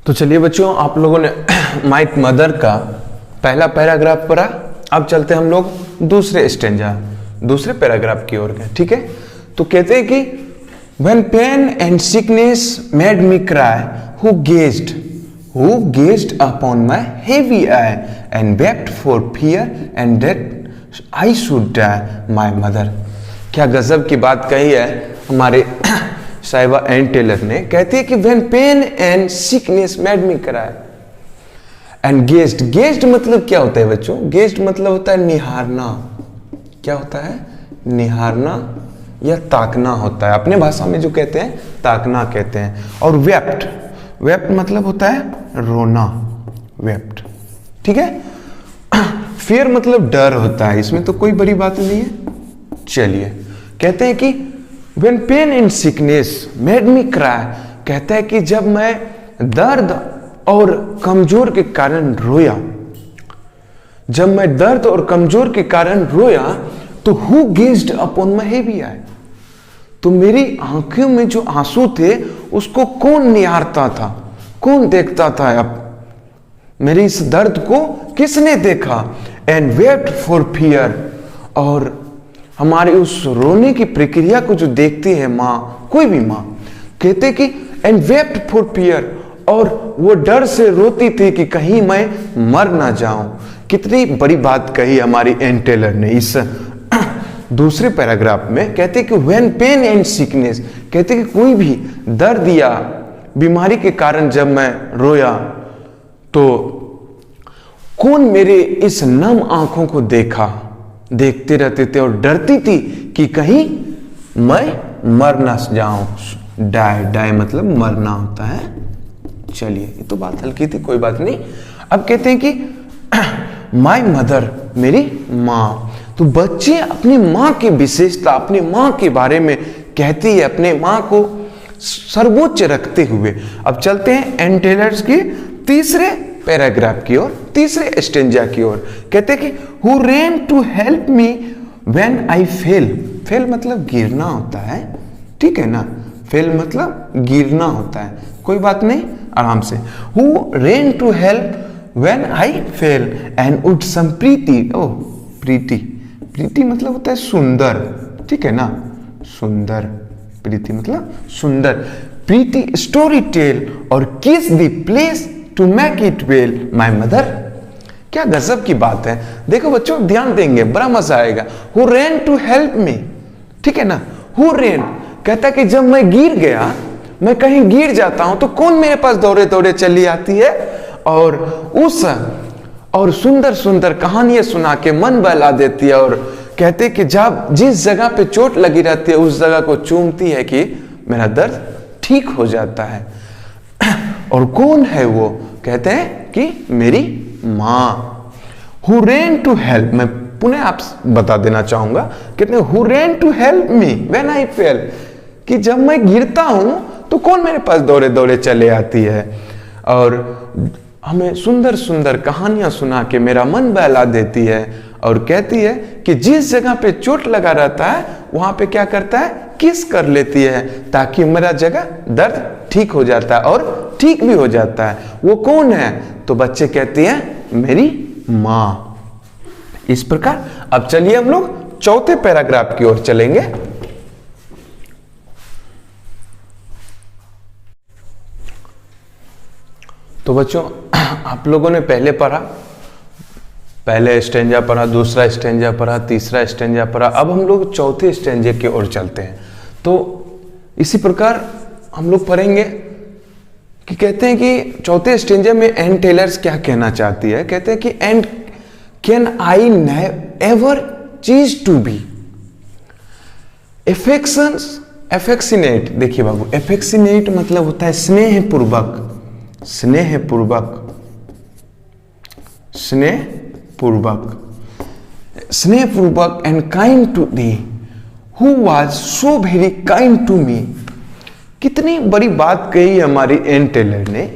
तो चलिए बच्चों, आप लोगों ने माय मदर का पहला पैराग्राफ पढ़ा। अब चलते हैं हम लोग दूसरे पैराग्राफ की ओर गए। ठीक है, तो कहते हैं कि when pain and sickness made me cry, who gazed upon my heavy eye and wept for fear and that I should die, my mother। क्या गजब की बात कही है हमारे साहिबा एन टेलर ने। कहती है कि when pain and sickness made me cry and gazed मतलब क्या होता है बच्चों? gazed मतलब होता है निहारना। क्या होता है? निहारना या ताकना होता है। अपने भाषा में जो कहते हैं ताकना कहते हैं। और वेप्ट मतलब होता है रोना, वेप्ट। ठीक है, फियर मतलब डर होता है, इसमें तो कोई बड़ी बात नहीं है। चलिए, कहते हैं कि when pain and sickness made me cry, कहता है कि जब मैं दर्द और कमजोर के कारण रोया, तो who gazed upon my heavy eye, तो मेरी आंखों में जो आंसू थे उसको कौन निहारता था, कौन देखता था? अब मेरी इस दर्द को किसने देखा? and wept for fear, और हमारे उस रोने की प्रक्रिया को जो देखती है माँ, कोई भी माँ, कहते कि and wept for fear, और वो डर से रोती थी कि कहीं मैं मर ना जाऊं। कितनी बड़ी बात कही हमारी एन टेलर ने इस दूसरे पैराग्राफ में। कहते कि when pain and sickness, कहते कि कोई भी दर्द या बीमारी के कारण जब मैं रोया तो कौन मेरे इस नम आंखों को देखते रहते थे और डरती थी कि कहीं मैं मर ना जाऊं। डाई मतलब मरना होता है। चलिए, ये तो बात हल्की थी, कोई बात नहीं। अब कहते हैं कि माय मदर, मेरी माँ। तो बच्चे अपनी माँ की विशेषता, अपनी माँ के बारे में कहती है, अपने माँ को सर्वोच्च रखते हुए। अब चलते हैं एन टेलर्स की तीसरे पैराग्राफ की ओर, तीसरे स्टेंजा की ओर। कहते हैं कि who ran to help me when I fell, fail मतलब गिरना होता है। ठीक है ना, फेल मतलब गिरना होता है, कोई बात नहीं, आराम से। who ran to help when I fell and would some pretty, प्रीति मतलब होता है सुंदर। ठीक है ना, सुंदर, प्रीति मतलब सुंदर। प्रीति story tell or kiss the place to make it well, my mother. क्या गजब की बात है। देखो बच्चों, ध्यान देंगे, बड़ा मजा आएगा। Who ran to help me, ठीक है ना। हु रेन कहता है कि जब मैं गिर गया, मैं कहीं गिर जाता हूं तो कौन मेरे पास दौड़े दौड़े चली आती है और सुंदर सुंदर कहानियां सुना के मन बहला देती है। और कहते कि जब जिस जगह पे चोट लगी रहती है उस जगह को चूमती है कि मेरा दर्द ठीक हो जाता है। और कौन है वो? कहते हैं कि मेरी माँ। हु रेन टू हेल्प, मैं पुनः आप बता देना चाहूंगा, कहते हैं who ran to help me when I fell, कि जब मैं गिरता हूं तो कौन मेरे पास दौड़े दौड़े चले आती है और हमें सुंदर सुंदर कहानियां सुना के मेरा मन बहला देती है। और कहती है कि जिस जगह पे चोट लगा रहता है वहां पे क्या करता है, किस कर लेती है ताकि मेरा जगह दर्द ठीक हो जाता है और ठीक भी हो जाता है। वो कौन है? तो बच्चे कहते हैं मेरी माँ। इस प्रकार अब चलिए हम लोग चौथे पैराग्राफ की ओर चलेंगे। तो बच्चों, आप लोगों ने पहले स्टेंजा पढ़ा, दूसरा स्टेंजा पढ़ा, तीसरा स्टेंजा पढ़ा। अब हम लोग चौथे स्टेंजे की ओर चलते हैं। तो इसी प्रकार हम लोग पढ़ेंगे कि कहते हैं कि चौथे स्टेंजा में एन टेलर्स क्या कहना चाहती है। कहते हैं कि and can I ever cease to be affectionate. देखिए बाबू, एफेक्शनेट मतलब होता है स्नेहपूर्वक and kind to thee who was so very kind to me. कितनी बड़ी बात कही हमारी एन टेलर ने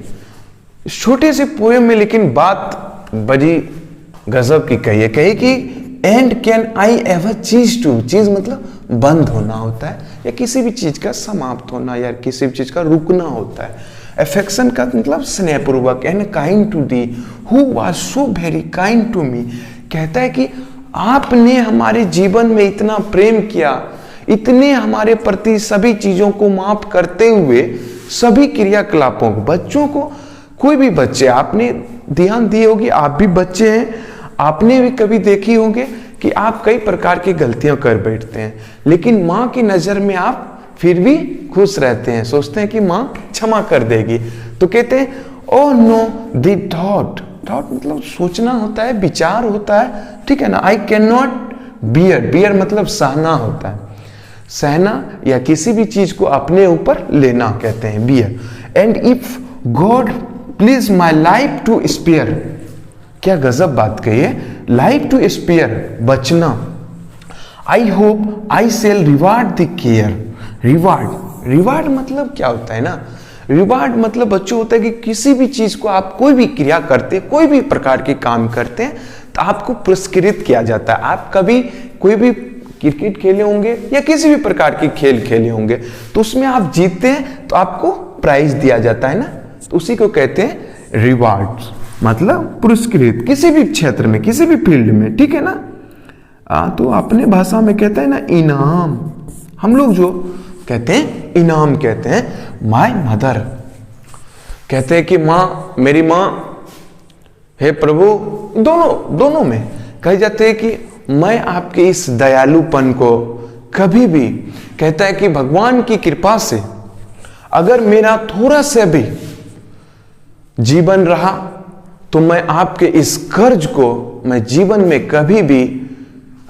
छोटे से पोएम में, लेकिन बात बड़ी गजब की कही है। कही कि and can I ever cease to, चीज मतलब बंद होना होता है या किसी भी चीज का समाप्त होना या किसी भी चीज का रुकना होता है। अफेक्शन का मतलब स्नेहपूर्वक, and kind to thee who was so very kind to me. कहता है कि आपने हमारे जीवन में इतना प्रेम किया, इतने हमारे प्रति सभी चीजों को माफ करते हुए, सभी क्रियाकलापों को, बच्चों को, कोई भी बच्चे आपने ध्यान दिए होगी, आप भी बच्चे हैं, आपने भी कभी देखी होंगे कि आप कई प्रकार की गलतियां कर बैठते हैं, लेकिन माँ की नजर में आप फिर भी खुश रहते हैं, सोचते हैं कि माँ क्षमा कर देगी। तो कहते हैं oh know the thought, thought मतलब सोचना होता है, विचार होता है, ठीक है ना। I can not bear, bear मतलब सहना होता है, सहना या किसी भी चीज को अपने ऊपर लेना कहते हैं bear. And if God please my life to spare, क्या गजब बात कही है, लाइफ टू स्पेयर, बचना। I hope I shall reward the care, reward, reward मतलब क्या होता है ना, रिवार्ड मतलब बच्चों होता है कि किसी भी चीज को आप कोई भी क्रिया करते, कोई भी प्रकार के काम करते हैं तो आपको पुरस्कृत किया जाता है। आप कभी कोई भी क्रिकेट खेले होंगे या किसी भी प्रकार के खेल खेले होंगे तो उसमें आप जीतते हैं तो आपको प्राइज दिया जाता है ना, तो उसी को कहते हैं रिवार्ड, मतलब पुरस्कृत किसी भी क्षेत्र में, किसी भी फील्ड में, ठीक है ना। तो अपने भाषा में कहते हैं ना इनाम, हम लोग जो कहते हैं इनाम कहते हैं। माय मदर, कहते हैं कि माँ, मेरी माँ, हे प्रभु, दोनों में कहे जाते हैं कि मैं आपके इस दयालुपन को कभी भी, कहता है कि भगवान की कृपा से अगर मेरा थोड़ा सा भी जीवन रहा तो मैं आपके इस कर्ज को मैं जीवन में कभी भी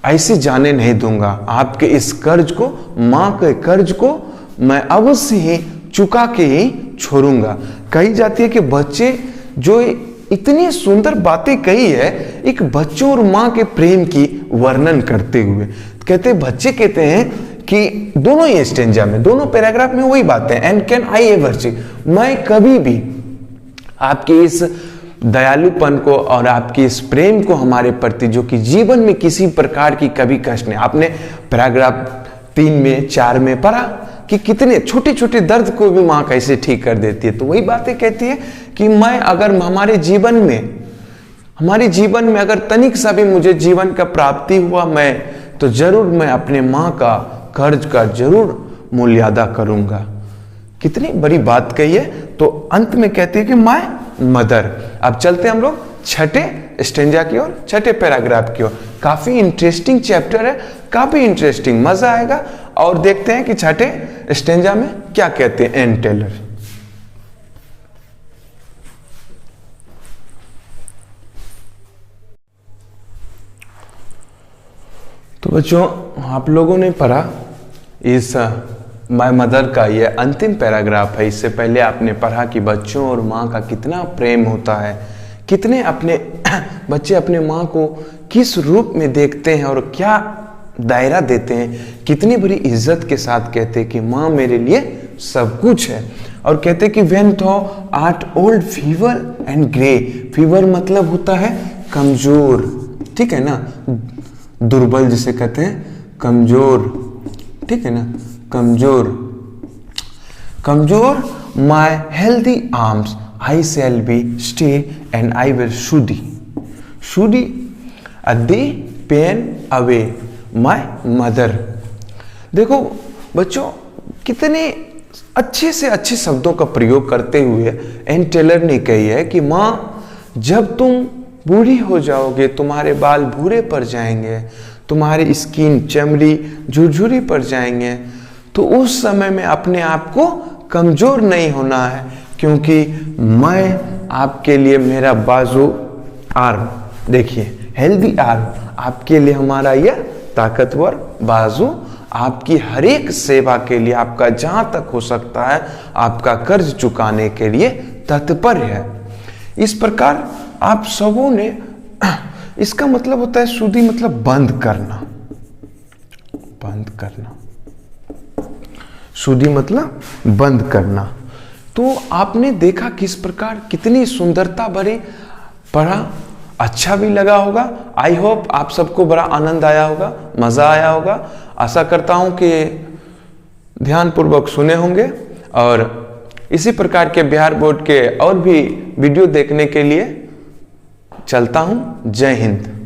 ऐसे जाने नहीं दूंगा। आपके इस कर्ज को, मां के कर्ज को मैं अवश्य ही चुका के ही छोड़ूंगा। कही जाती है कि बच्चे जो इतनी सुंदर बातें कही है एक बच्चों और मां के प्रेम की वर्णन करते हुए, कहते बच्चे कहते हैं कि दोनों ही स्टेंजा में, दोनों पैराग्राफ में वही बात है। And can I ever see, मैं कभी भी आपके इस दयालुपन को और आपके इस प्रेम को हमारे प्रति, जो कि जीवन में किसी प्रकार की कभी कष्ट नहीं। आपने पैराग्राफ 3 में 4 में पढ़ा कि कितने छोटे छोटे दर्द को भी मां कैसे ठीक कर देती है। तो वही बातें कहती है कि मैं अगर हमारे जीवन में अगर तनिक सा भी मुझे जीवन का प्राप्ति हुआ, मैं तो जरूर मैं अपने मां का कर्ज का जरूर मूल्य अदा करूंगा। कितनी बड़ी बात कही है। तो अंत में कहती है कि माय मदर। अब चलते हैं हम लोग छठे स्टेंजा की ओर, छठे पैराग्राफ की ओर। काफी इंटरेस्टिंग चैप्टर है, काफी इंटरेस्टिंग, मजा आएगा। और देखते हैं कि छठे स्टेंजा में क्या कहते हैं एन टेलर। तो बच्चों, आप लोगों ने पढ़ा इस माय मदर का ये अंतिम पैराग्राफ है। इससे पहले आपने पढ़ा कि बच्चों और माँ का कितना प्रेम होता है, कितने अपने बच्चे अपने माँ को किस रूप में देखते हैं और क्या दायरा देते हैं, कितनी बड़ी इज्जत के साथ कहते हैं कि माँ मेरे लिए सब कुछ है। और कहते हैं कि व्हेन थो art old fever and grey, fever मतलब होता है कमजोर, ठीक है ना, दुर्बल जिसे कहते हैं, कमजोर, ठीक है ना, कमजोर, कमजोर। My healthy arms I shall be stay and I will soothe the pain away my mother. देखो बच्चों, कितने अच्छे से अच्छे शब्दों का प्रयोग करते हुए एन टेलर ने कही है कि माँ, जब तुम बूढ़ी हो जाओगे, तुम्हारे बाल भूरे पड़ जाएंगे, तुम्हारी स्किन, चमड़ी झुरझुरी पड़ जाएंगे, तो उस समय में अपने आप को कमजोर नहीं होना है, क्योंकि मैं आपके लिए मेरा बाजू, आर्म, देखिए हेल्दी आर्म, आपके लिए हमारा यह ताकतवर बाजू आपकी हर एक सेवा के लिए, आपका जहां तक हो सकता है आपका कर्ज चुकाने के लिए तत्पर है। इस प्रकार आप सबों ने, इसका मतलब होता है शुद्धि मतलब बंद करना, बंद करना, शुद्धि मतलब बंद करना। तो आपने देखा किस प्रकार कितनी सुंदरता भरी पढ़ा, अच्छा भी लगा होगा। आई होप आप सबको बड़ा आनंद आया होगा, मजा आया होगा। आशा करता हूं कि ध्यानपूर्वक सुने होंगे और इसी प्रकार के बिहार बोर्ड के और भी वीडियो देखने के लिए चलता हूं। जय हिंद।